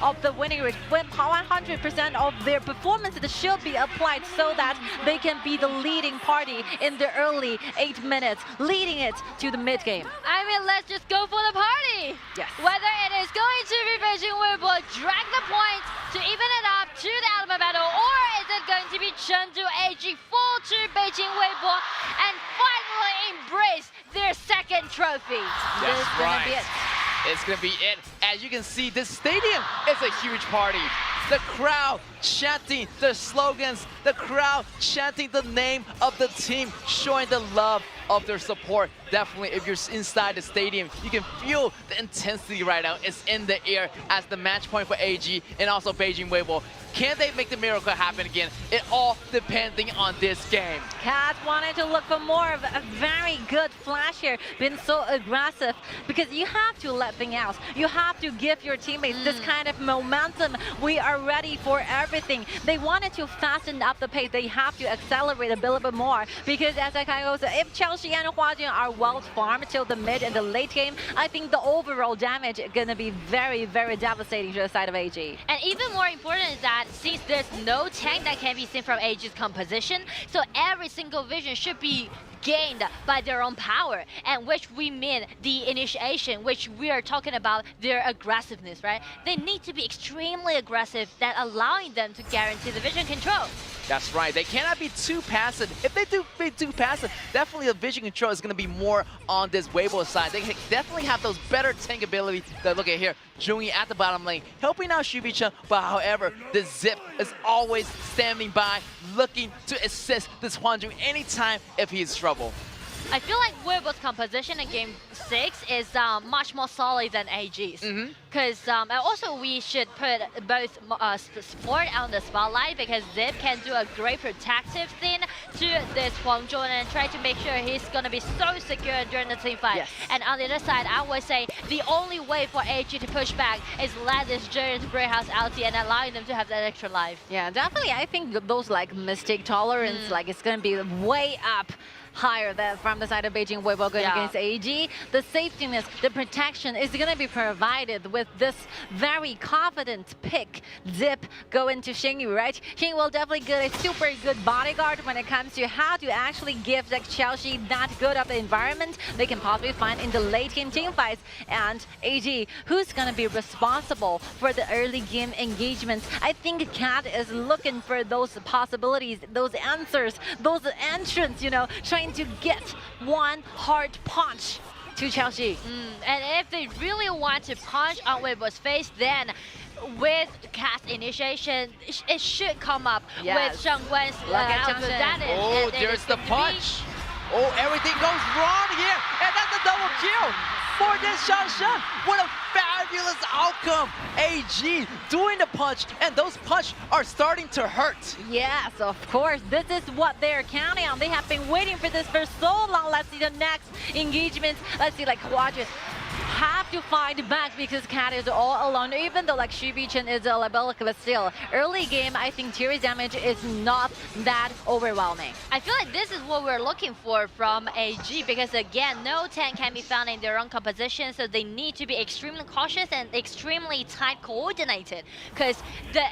of the winning rate, when 100% of their performances should be applied so that they can be the leading party in the early 8 minutes, leading it to the mid game. I mean, let's just go for the party. Yes. Whether it is going to be Beijing.WB drag the points to even it up to the ultimate battle, or is it going to be Chengdu.AG fall to Beijing.WB and finally embrace their second trophy? That's This is gonna be it. It's gonna be it. As you can see, this stadium is a huge party. The crowd chanting the slogans, the crowd chanting the name of the team, showing the love of their support. Definitely, if you're inside the stadium, you can feel the intensity right now. It's in the air as the match point for AG and also Beijing.WB. Can they make the miracle happen again? It all depending on this game. Cat wanted to look for more of a very good flash here, been so aggressive, because you have to let things out. You have to give your teammates this kind of momentum. We are ready for everything. They wanted to fasten up the pace. They have to accelerate a little bit more, because as I kind of said, if Chelsea and Huajin are well farmed till the mid and the late game, I think the overall damage is going to be very, very devastating to the side of AG. And even more important is that since there's no tank that can be seen from AG's composition, so every single vision should be gained by their own power, and which we mean the initiation, which we are talking about their aggressiveness, right? They need to be extremely aggressive, that allowing them to guarantee the vision control. That's right, they cannot be too passive. If they do be too passive, definitely the vision control is going to be more on this Weibo side. They definitely have those better tank ability. That look at here, Jungi at the bottom lane, helping out Shubi-chan, but however, the Zip is always standing by, looking to assist this Hwanjung anytime if he's in trouble. I feel like Weibo's composition in Game 6 is much more solid than AG's. Because also we should put both support on the spotlight, because Zip can do a great protective thing to this Hwangjun and try to make sure he's going to be so secure during the team fight. Yes. And on the other side, I would say the only way for AG to push back is let this Giant Greyhouse ulti and allowing them to have that extra life. Yeah, definitely. I think those like mistake tolerance, like it's going to be way up higher than from the side of Beijing.WB going against AG. The safetyness, the protection is going to be provided with this very confident pick. Zip go into Xingyu, right? Xingyu will definitely get a super good bodyguard when it comes to how to actually give like Chelsea that good of an environment they can possibly find in the late game team fights. And AG, who's going to be responsible for the early game engagement? I think Cat is looking for those possibilities, those answers, those entrants, you know, trying to get one hard punch to Chelsea. And if they really want to punch on Weibo's face, then with Cat's initiation, it should come up with Shangwen's that is. Oh, there's the punch. Oh, everything goes wrong here, and that's a double kill for this Shanshan. What a fabulous outcome. AG doing the punch, and those punch are starting to hurt. Yes, of course. This is what they're counting on. They have been waiting for this for so long. Let's see the next engagement. Let's see, like, Quadrant have to fight back because Cat is all alone, even though like Shubi-chan is a liability, but still, early game, I think Tiri's damage is not that overwhelming. I feel like this is what we're looking for from AG, because again, no tank can be found in their own composition, so they need to be extremely cautious and extremely tight coordinated, because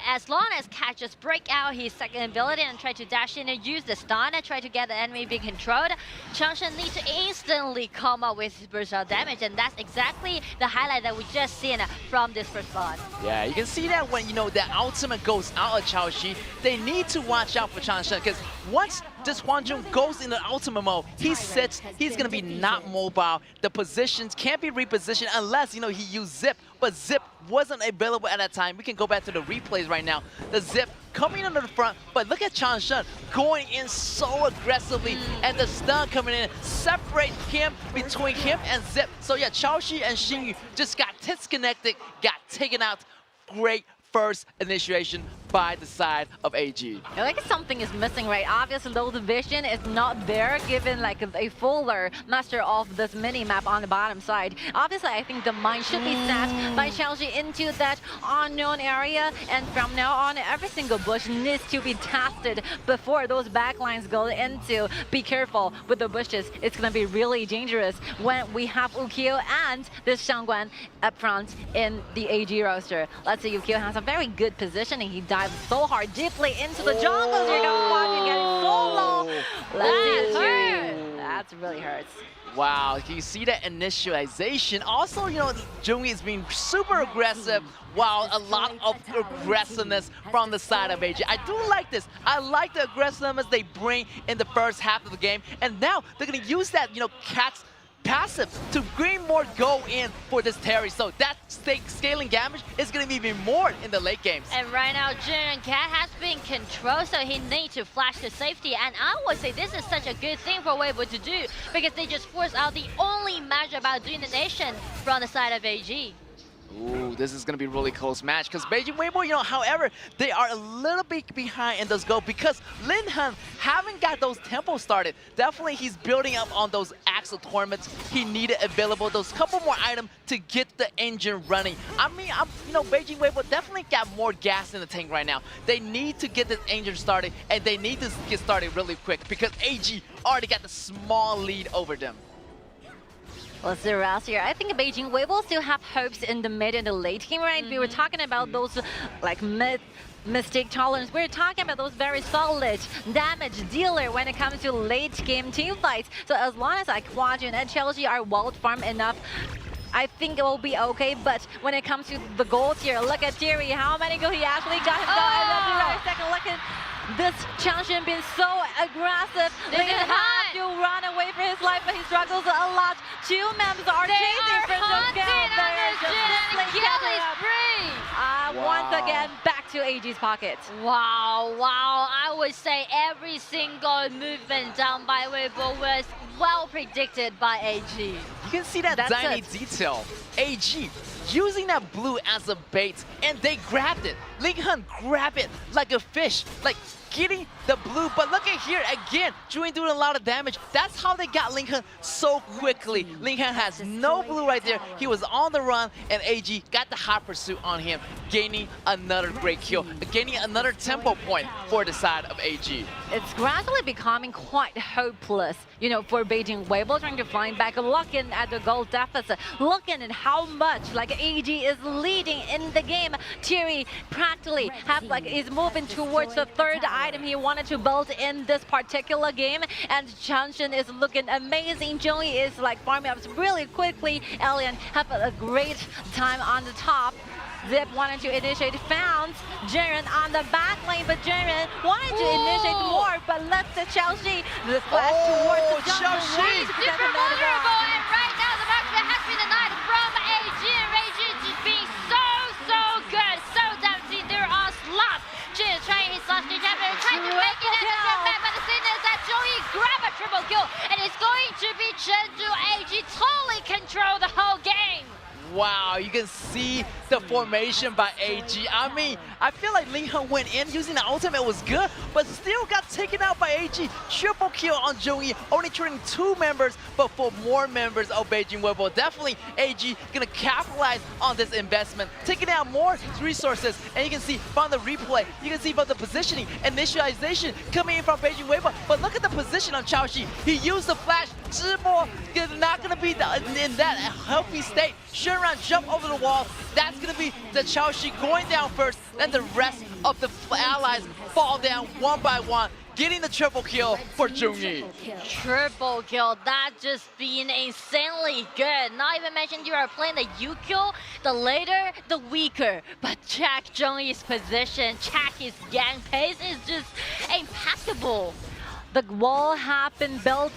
as long as Cat just break out his second ability and try to dash in and use the stun and try to get the enemy being controlled, Changshan needs to instantly come up with his burst out damage, and that's exactly the highlight that we just seen from this first blood. Yeah, you can see that when, you know, the ultimate goes out of Chaoxi, they need to watch out for Changshan, because once this Hwanjung goes into ultimate mode, he sits, he's gonna be not mobile. The positions can't be repositioned unless, you know, he used Zip, but Zip wasn't available at that time. We can go back to the replays right now. The Zip coming into the front, but look at Changshan going in so aggressively, and the stun coming in, separate him between him and Zip. So yeah, Chaoxi and Xingyu just got disconnected, got taken out. Great first initiation by the side of AG. I like something is missing, right? Obviously, though, the vision is not there, given like a fuller master of this mini map on the bottom side. Obviously, I think the mind should be set by Chelsea into that unknown area, and from now on, every single bush needs to be tested before those backlines go into. Be careful with the bushes. It's gonna be really dangerous when we have Ukyo and this Shangguan up front in the AG roster. Let's see, Ukyo has a very good positioning. He dives so hard, deeply into the jungle. Here comes Quadri getting so low. Let's see, that really hurts. Wow, can you see that initialization? Also, you know, Jungyi is being super aggressive, while a lot of aggressiveness from the side of AG. I do like this. I like the aggressiveness they bring in the first half of the game, and now they're gonna use that, you know, Cat's passive to bring more go in for this Terry. So that scaling damage is going to be even more in the late games. And right now, Jin Cat has been controlled, so he needs to flash to safety. And I would say this is such a good thing for Weibo to do, because they just force out the only match about doing the nation from the side of AG. Ooh, this is going to be a really close match because Beijing Weibo, you know, however, they are a little bit behind in those go because Lin Han haven't got those tempos started. Definitely he's building up on those Axel tournaments. He needed available those couple more items to get the engine running. I mean, you know, Beijing Weibo definitely got more gas in the tank right now. They need to get this engine started, and they need to get started really quick because AG already got the small lead over them. Let's see Raz here. I think Beijing Weibo still have hopes in the mid and the late game, right? We were talking about those like mistake tolerance. We're talking about those very solid damage dealer when it comes to late game team fights. So as long as like Quadri and Chelsea are well farmed enough, I think it will be okay. But when it comes to the gold tier, look at Thierry, how many gold he actually got himself. Second, look at this champion being so aggressive. They have to run away for his life, but he struggles a lot. Two members are chasing for the kill. Once again, back to AG's pocket. Wow, I would say every single movement done by Weibo was well predicted by AG. You can see that tiny detail. AG using that blue as a bait, and they grabbed it. Lin Han grabbed it like a fish, like getting the blue. But look at here again, Jungyi doing a lot of damage. That's how they got Lin Han so quickly. Lin Han has no blue right there. He was on the run, and AG got the hot pursuit on him, gaining another great kill, gaining another tempo point for the side of AG. It's gradually becoming quite hopeless, you know, for Beijing Weibo trying to find back, looking at the goal deficit, looking at how much like AG is leading in the game. Thierry practically is moving towards the third item he wanted to build in this particular game, and Chanshin is looking amazing. Jungyi is like farming up really quickly. Alien have a great time on the top. Zip wanted to initiate, found Jiren on the back lane, but Jiren wanted to initiate more, but left the Chelsea. The flash towards the jungle. Super vulnerable, and right now the match that has been denied from AG, and AG just being so good, so damaging. There are slots. Jiren trying his last stage effort, trying to make it into the map, but the thing is that Jungyi grab a triple kill, and it's going to be Chengdu.AG totally control the whole game. Wow, you can see the formation by AG. I mean, I feel like Lin Han went in using the ultimate was good, but still got taken out by AG. Triple kill on Jungyi, only turning 2 members, but for more members of Beijing Weibo. Definitely AG gonna capitalize on this investment, taking out more resources. And you can see from the replay, you can see from the positioning, initialization coming in from Beijing Weibo. But look at the position on Chaoxi. He used the flash. Zhibo is not gonna be in that healthy state. Shenran jump over the wall. That's gonna be the Chaoxi going down first, then the rest of the allies fall down one by one, getting the triple kill for Jungyi. Triple kill, that just being insanely good. Not even mention you are playing the Yukio, the later, the weaker. But check Jungyi's position, check his gang pace is just impeccable. The wall have been built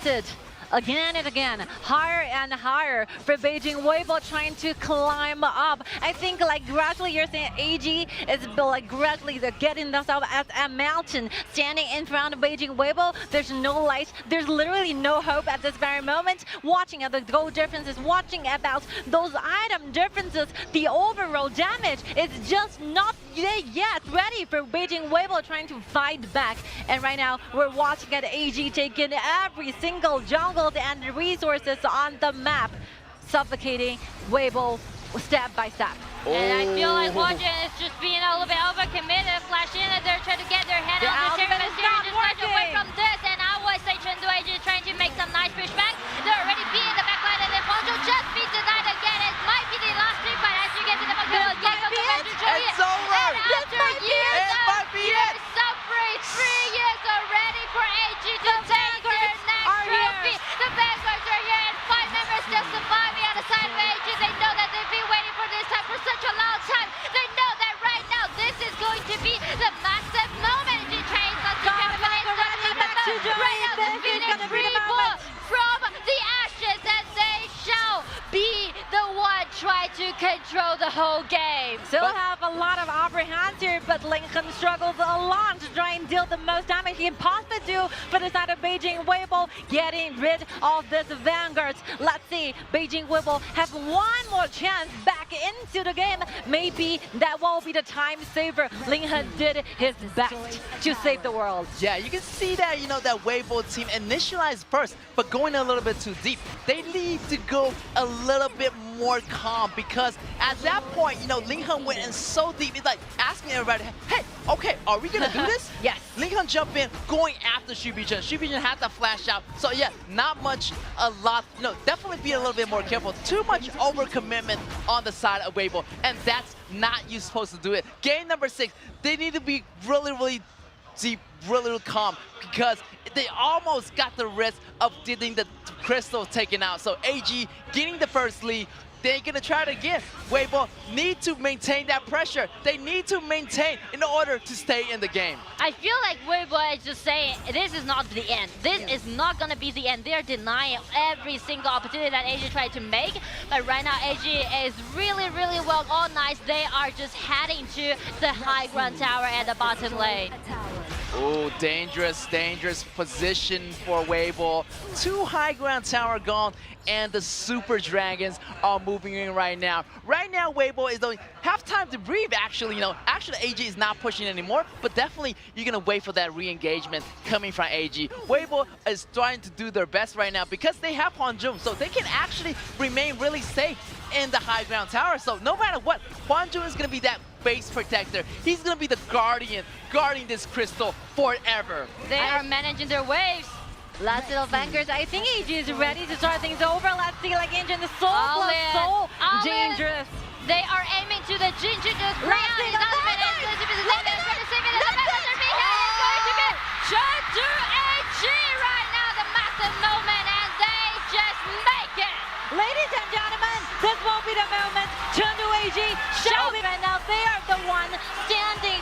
again and again, higher and higher for Beijing Weibo trying to climb up. I think like gradually you're saying AG is like gradually they're getting themselves as a mountain standing in front of Beijing Weibo. There's no light. There's literally no hope at this very moment. Watching at the goal differences, watching about those item differences, the overall damage is just not yet ready for Beijing Weibo trying to fight back. And right now we're watching at AG taking every single jungle and resources on the map, suffocating Weibo step by step. And I feel like Hwajun is just being a little bit overcommitted, flash in and they're trying to get their head on the Terran Mysterio, just flash away from this. And I would say Chengdu.AG is trying to make some nice pushback. They're already beating the backline and then Hwajun just beat denied again. It might be the last team fight as you get to the back. It's over! And after years of suffering, 3 years already for AG to take their next trophy. The Vanguards are here and 5 members still surviving on the side of AG. They know that they've been waiting for this time for such a long time. They know that right now this is going to be the massive moment. G Train right now the Phoenix Reborn from the ashes and they shall be the one trying to control the whole game. Still have a lot of upper hands here, but Lincoln struggles a lot to try and deal the most damage he can possibly do for the side of Beijing Weibo, getting rid of this Vanguards. Let's see, Beijing Weibo have one more chance back into the game. Maybe that will be the time saver. Lincoln did his best to save the world. Yeah, you can see that, that Weibo team initialized first, but going a little bit too deep. They need to go a little bit more calm because at that point, Lincoln went in so deep. It's like asking everybody, hey, okay, are we gonna do this? Yes. Lincoln jumped in, going after Shubichen. Shubichen had to flash out. So yeah, not much, a lot. Definitely be a little bit more careful. Too much overcommitment on the side of Weibo, and that's not you supposed to do it. Game number 6, they need to be really, really deep, really calm because they almost got the risk of getting the crystal taken out. So AG getting the first lead. They're gonna try it again. Weibo need to maintain that pressure. They need to maintain in order to stay in the game. I feel like Weibo is just saying, this is not the end. This is not gonna be the end. They're denying every single opportunity that AG tried to make. But right now, AG is really, really well organized. They are just heading to the high ground tower at the bottom lane. Oh, dangerous, dangerous position for Weibo. 2 high ground tower gone, and the Super Dragons are moving in right now. Right now, Weibo is only have time to breathe, actually. Actually, AG is not pushing anymore, but definitely you're going to wait for that re-engagement coming from AG. Weibo is trying to do their best right now because they have Hwajun, so they can actually remain really safe in the high ground tower. So no matter what, Hwajun is going to be that base protector. He's going to be the guardian, guarding this crystal forever. They are managing their waves. Last little Vanguards. I think AG is ready to start things over. Let's see, like Engine, the soul plus soul. Dangerous. They are aiming to the Ginger. Chengdu.AG right now, the massive moment, and they just make it. Ladies and gentlemen, this will be the moment. Chengdu.AG shall be right now. They are the one standing